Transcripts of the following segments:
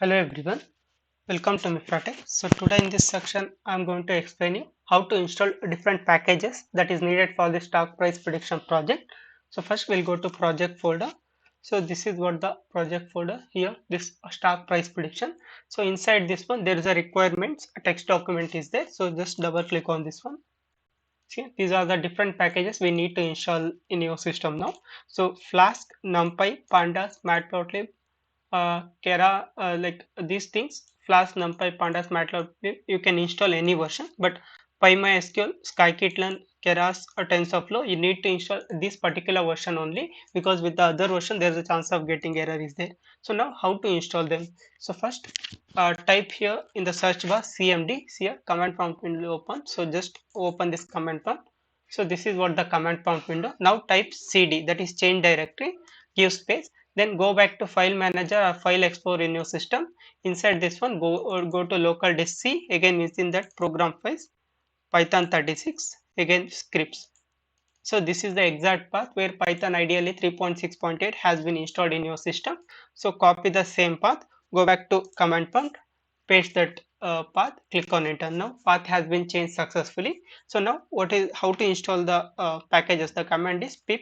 Hello everyone, welcome to Mifratech. So today in this section I am going to explain you how to install different packages that is needed for the stock price prediction project. So first we'll go to project folder. So this is what the project folder here, this stock price prediction. So inside this one there is a requirements, a text document is there. So just double click on this one. See, these are the different packages we need to install in your system now. So Flask, NumPy, Pandas, Matplotlib, Kera, like these things, Flask, NumPy, Pandas, Matplotlib, you can install any version, but PyMySQL, Scikit-learn, Keras, or TensorFlow, you need to install this particular version only because with the other version there is a chance of getting error is there. So now how to install them? So first type here in the search bar CMD, here command prompt window open. So just open this command prompt. So this is what the command prompt window. Now type CD, that is change directory, give space, then go back to file manager or file explorer in your system. Inside this one go to local disk C, again is in that program files, python 36, again scripts. So this is the exact path where python ideally 3.6.8 has been installed in your system. So copy the same path, go back to command prompt, paste that path, click on enter. Now path has been changed successfully. So now what is how to install the packages? The command is pip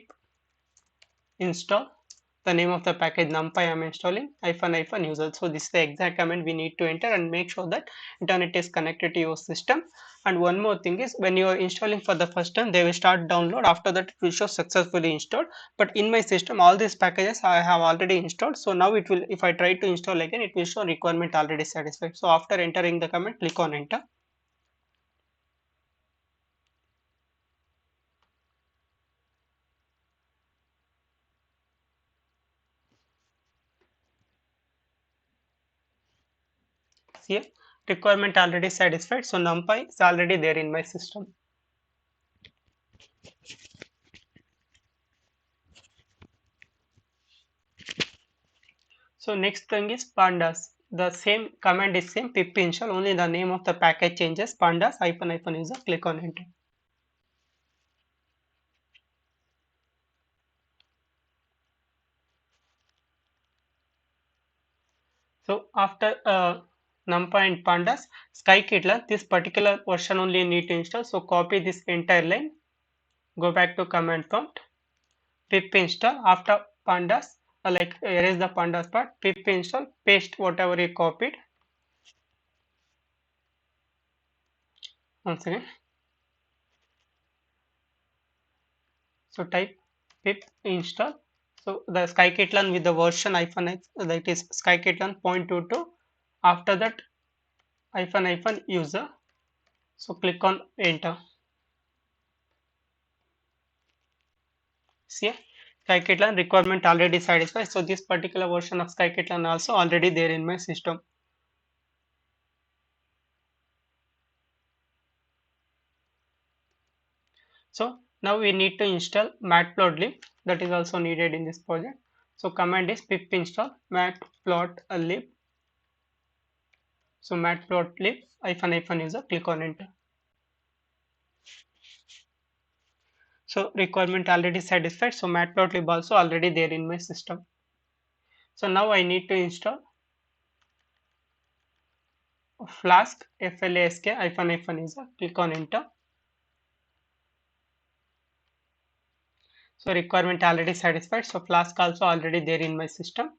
install the name of the package numpy I am installing hyphen user. So this is the exact command we need to enter and make sure that internet is connected to your system. And one more thing is when you are installing for the first time, they will start download. After that, it will show successfully installed. But in my system, all these packages I have already installed. So now it will, if I try to install again, it will show requirement already satisfied. So after entering the command, click on enter. Here requirement already satisfied. So numpy is already there in my system. So next thing is pandas. The same command is same pip install, only the name of the package changes, pandas hyphen user. Click on enter. So after numpy and pandas, scikit-learn, this particular version only you need to install. So copy this entire line, go back to command prompt, pip install. After pandas, like erase the pandas part, pip install, paste whatever you copied. Once again, so type pip install. So the scikit-learn with the version hyphen x, that is scikit-learn 0.22. After that hyphen user. So click on enter. See, scikit-learn requirement already satisfied. So this particular version of scikit-learn also already there in my system. So now we need to install matplotlib, that is also needed in this project. So command is pip install matplotlib. So matplotlib hyphen user, click on enter. So requirement already satisfied. So matplotlib also already there in my system. So now I need to install flask flask hyphen user. Click on enter. So requirement already satisfied. So flask also already there in my system.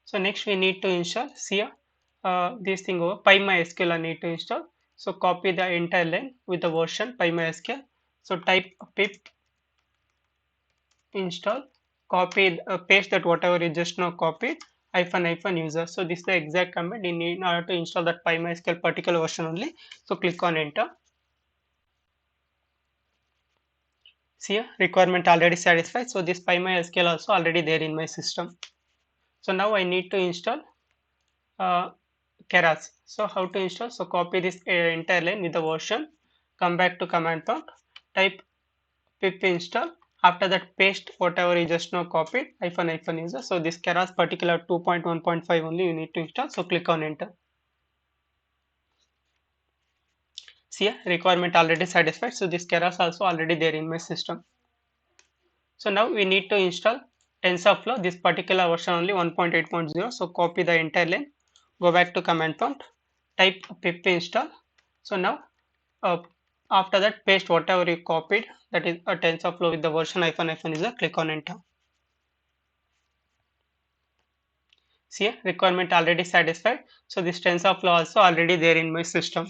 So next we need to install here this thing over PyMySQL I need to install. So copy the entire line with the version PyMySQL. So type pip install, copy paste that whatever you just now copied hyphen user. So this is the exact command you need in order to install that PyMySQL particular version only. So click on enter. See here, requirement already satisfied. So this PyMySQL also already there in my system. So now I need to install uh, Keras. So how to install? So copy this entire line with the version. Come back to command prompt. Type pip install. After that, paste whatever you just now copied hyphen user. So this Keras particular 2.1.5 only you need to install. So click on enter. See here, requirement already satisfied. So this Keras also already there in my system. So now we need to install TensorFlow, this particular version only 1.8.0. So copy the entire line, go back to command prompt, type pip install. So now uh, after that paste whatever you copied, that is a TensorFlow with the version hyphen user, click on enter. See here, requirement already satisfied. So this TensorFlow also already there in my system.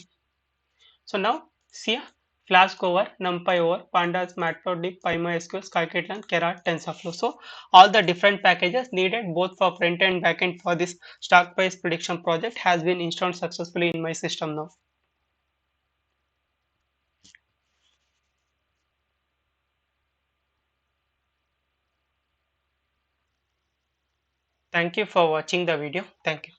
So now see here, Flask over, NumPy over, Pandas, Matplotlib, PyMySQL, Scikit-learn, Keras, TensorFlow. So all the different packages needed both for front and back end for this stock price prediction project has been installed successfully in my system now. Thank you for watching the video. Thank you.